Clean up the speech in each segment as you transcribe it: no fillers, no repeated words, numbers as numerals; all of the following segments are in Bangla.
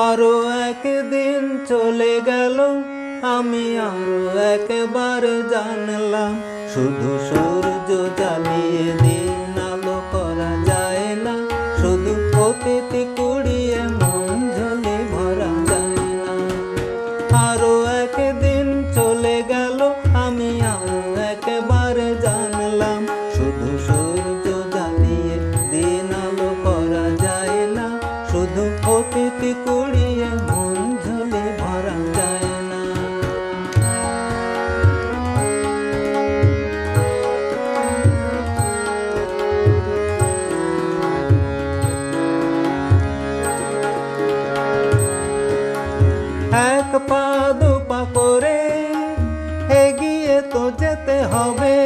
আরো একদিন চলে গেল, আমি আরো একবার জানলাম, শুধু সূর্য জ্বালিয়ে দিন আলো করা যায় না, শুধু অতিথি কুড়িয়ে মন ঝোলে ভরা যায় না। আরো একদিন চলে গেল, আমি আরো একবার জানলাম, শুধু সূর্য জ্বালিয়ে দিন আলো করা যায় না, শুধু অতিথি কুড়িয়ে মন ঝোলে ভরা যায় না। এক পা দুপা করে এগিয়ে তো যেতে হবে,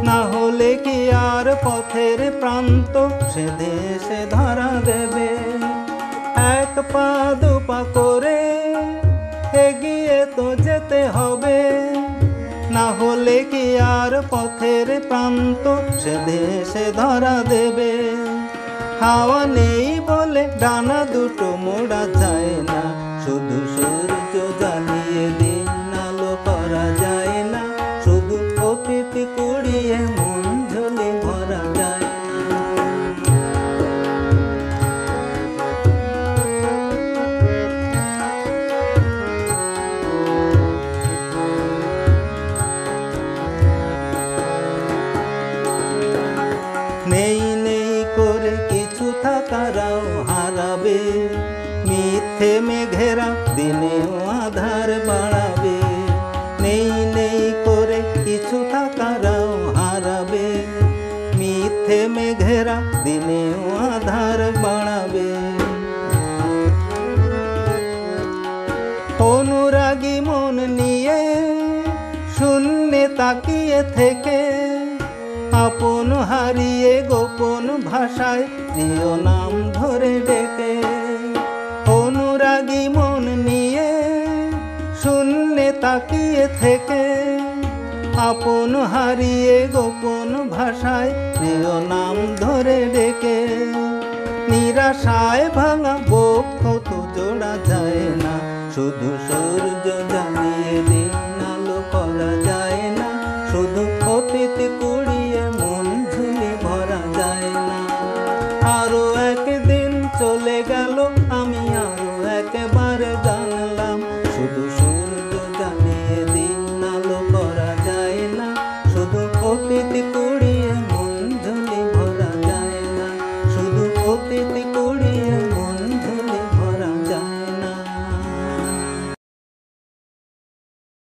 না হলে কি আর পথের প্রান্ত সে দেশে ধরা দেবে। এক পা দুপা করে এগিয়ে তো যেতে হবে, না হলে কি আর পথের প্রান্ত সে দেশে ধরা দেবে। হাওয়া নেই বলে ডানা দুটো মোড়া যায় না, শুধু সূর্য জ্বালিয়ে দিন আলো করা যায় না, শুধু অতিথি কুড়িয়ে মন ঝোলে ভরা যায় না। নেই নেই করে কিছু থাকারাও হারাবে, মিথ্যে মেঘেরা দিনেও আধার বাড়াবে। নেই নেই করে কিছু থাকারাও হারাবে, মিথ্যে মেঘেরা দিনেও আধার বাড়াবে। অনুরাগী মন নিয়ে শূন্যে তাকিয়ে থেকে, আপন হারিয়ে গোপন ভাষায় প্রিয় নাম ধরে ডেকে। অনুরাগী মন নিয়ে শূন্যে তাকিয়ে থেকে, আপন হারিয়ে গোপন ভাষায় প্রিয় নাম ধরে ডেকে। নিরাশায় ভাঙা বক্ষ তো জোড়া যায় না, শুধু সূর্য